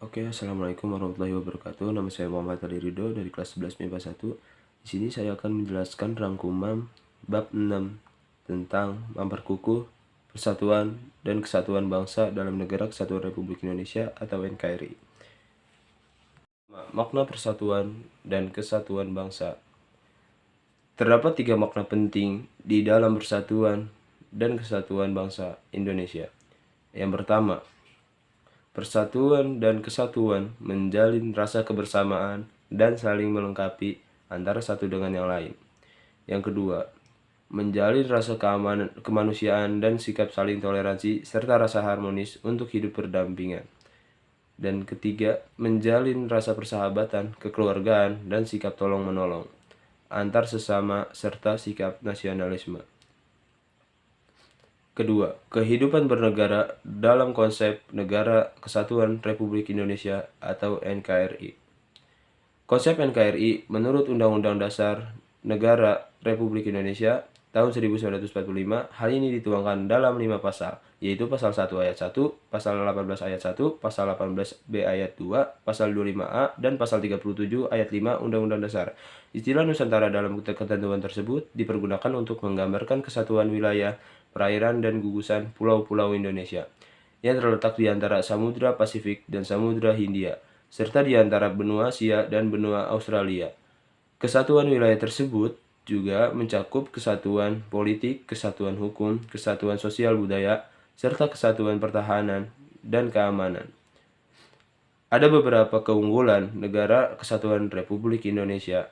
Oke, assalamualaikum warahmatullahi wabarakatuh. Nama saya Muhammad Ali Ridho dari kelas 11 MIPA 1. Di sini saya akan menjelaskan rangkuman bab 6 tentang memperkukuh persatuan dan kesatuan bangsa dalam negara kesatuan Republik Indonesia atau NKRI. Makna persatuan dan kesatuan bangsa. Terdapat 3 makna penting di dalam persatuan dan kesatuan bangsa Indonesia. Yang pertama, persatuan dan kesatuan menjalin rasa kebersamaan dan saling melengkapi antara satu dengan yang lain. Yang kedua, menjalin rasa keamanan, kemanusiaan dan sikap saling toleransi serta rasa harmonis untuk hidup berdampingan. Dan ketiga, menjalin rasa persahabatan, kekeluargaan, dan sikap tolong-menolong antar sesama serta sikap nasionalisme. Kedua, kehidupan bernegara dalam konsep Negara Kesatuan Republik Indonesia atau NKRI. Konsep NKRI menurut Undang-Undang Dasar Negara Republik Indonesia tahun 1945, hal ini dituangkan dalam 5 pasal, yaitu pasal 1 ayat 1, pasal 18 ayat 1, pasal 18B ayat 2, pasal 25A, dan pasal 37 ayat 5 Undang-Undang Dasar. Istilah Nusantara dalam ketentuan tersebut dipergunakan untuk menggambarkan kesatuan wilayah, perairan, dan gugusan pulau-pulau Indonesia yang terletak di antara Samudra Pasifik dan Samudra Hindia, serta di antara benua Asia dan benua Australia. Kesatuan wilayah tersebut juga mencakup kesatuan politik, kesatuan hukum, kesatuan sosial budaya, serta kesatuan pertahanan dan keamanan. Ada beberapa keunggulan Negara Kesatuan Republik Indonesia.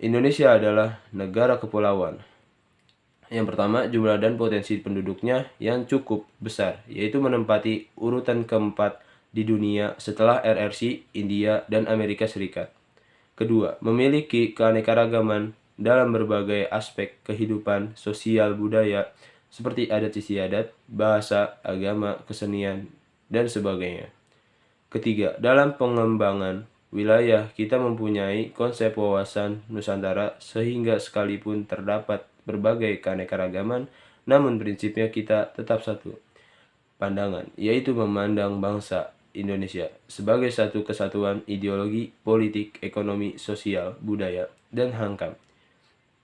Indonesia adalah negara kepulauan. Yang pertama, jumlah dan potensi penduduknya yang cukup besar, yaitu menempati urutan keempat di dunia setelah RRC, India, dan Amerika Serikat. Kedua, memiliki keanekaragaman dalam berbagai aspek kehidupan sosial budaya seperti adat istiadat, bahasa, agama, kesenian, dan sebagainya. Ketiga, dalam pengembangan wilayah kita mempunyai konsep wawasan Nusantara sehingga sekalipun terdapat berbagai keanekaragaman, namun prinsipnya kita tetap satu pandangan, yaitu memandang bangsa Indonesia sebagai satu kesatuan ideologi, politik, ekonomi, sosial, budaya, dan hankam.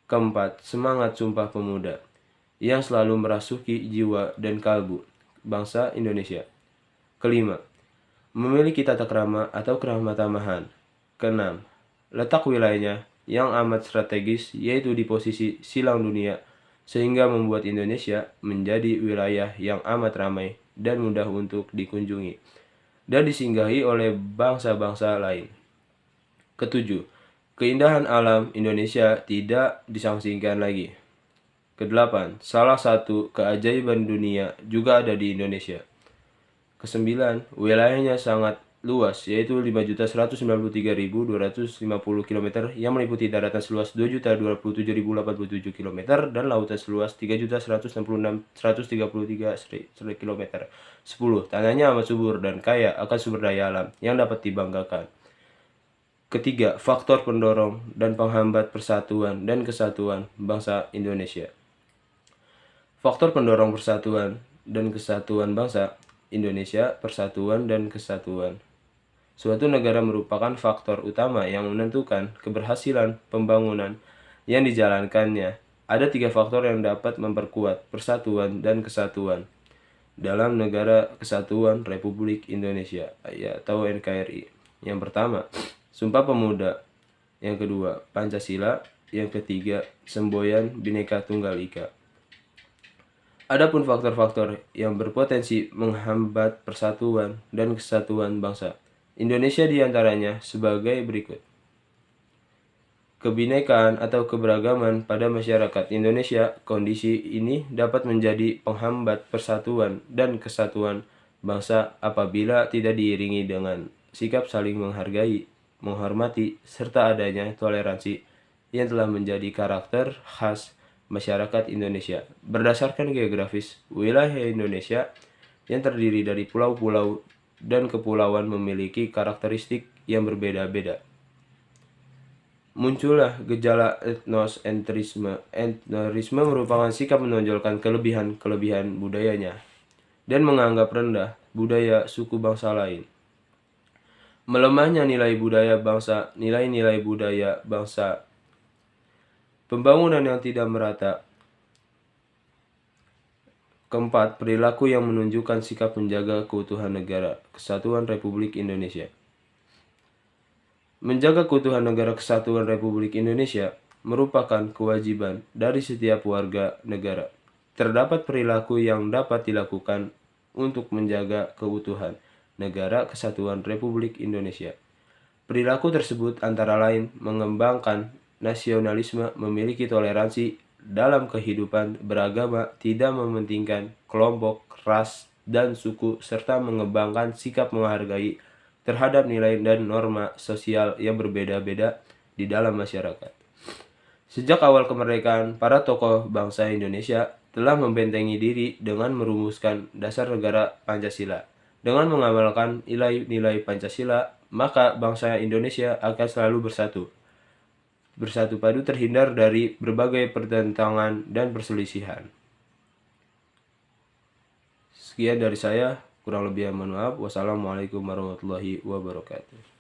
Keempat, semangat Sumpah Pemuda yang selalu merasuki jiwa dan kalbu bangsa Indonesia. Kelima, memiliki tata krama atau krama tamahan. Keenam, letak wilayahnya yang amat strategis yaitu di posisi silang dunia sehingga membuat Indonesia menjadi wilayah yang amat ramai dan mudah untuk dikunjungi dan disinggahi oleh bangsa-bangsa lain. Ketujuh, keindahan alam Indonesia tidak disangsingkan lagi. Kedelapan, salah satu keajaiban dunia juga ada di Indonesia. Kesembilan, wilayahnya sangat luas, yaitu 5.193.250 km yang meliputi daratan seluas 2.027.087 km dan lautan seluas 3.166.133 km. 10. Tanahnya amat subur dan kaya akan sumber daya alam yang dapat dibanggakan. Ketiga, faktor pendorong dan penghambat persatuan dan kesatuan bangsa Indonesia. Faktor pendorong persatuan dan kesatuan bangsa Indonesia, persatuan dan kesatuan. Suatu negara merupakan faktor utama yang menentukan keberhasilan pembangunan yang dijalankannya. Ada 3 faktor yang dapat memperkuat persatuan dan kesatuan dalam Negara Kesatuan Republik Indonesia atau NKRI. Yang pertama, Sumpah Pemuda. Yang kedua, Pancasila. Yang ketiga, Semboyan Bhinneka Tunggal Ika. Adapun faktor-faktor yang berpotensi menghambat persatuan dan kesatuan bangsa Indonesia diantaranya sebagai berikut. Kebinekaan atau keberagaman pada masyarakat Indonesia, kondisi ini dapat menjadi penghambat persatuan dan kesatuan bangsa apabila tidak diiringi dengan sikap saling menghargai, menghormati, serta adanya toleransi yang telah menjadi karakter khas masyarakat Indonesia. Berdasarkan geografis, wilayah Indonesia yang terdiri dari pulau-pulau dan kepulauan memiliki karakteristik yang berbeda-beda. Muncullah gejala etnosentrisme. Etnosentrisme merupakan sikap menonjolkan kelebihan-kelebihan budayanya dan menganggap rendah budaya suku bangsa lain. Melemahnya nilai-nilai budaya bangsa, pembangunan yang tidak merata. Keempat, perilaku yang menunjukkan sikap menjaga keutuhan negara kesatuan Republik Indonesia. Menjaga keutuhan negara kesatuan Republik Indonesia merupakan kewajiban dari setiap warga negara. Terdapat perilaku yang dapat dilakukan untuk menjaga keutuhan negara kesatuan Republik Indonesia. Perilaku tersebut antara lain mengembangkan nasionalisme, memiliki toleransi dalam kehidupan beragama, tidak mementingkan kelompok, ras, dan suku, serta mengembangkan sikap menghargai terhadap nilai dan norma sosial yang berbeda-beda di dalam masyarakat. Sejak awal kemerdekaan, para tokoh bangsa Indonesia telah membentengi diri dengan merumuskan dasar negara Pancasila. Dengan mengamalkan nilai-nilai Pancasila, maka bangsa Indonesia akan selalu bersatu padu, terhindar dari berbagai pertentangan dan perselisihan. Sekian dari saya, kurang lebih mohon maaf. Wassalamualaikum warahmatullahi wabarakatuh.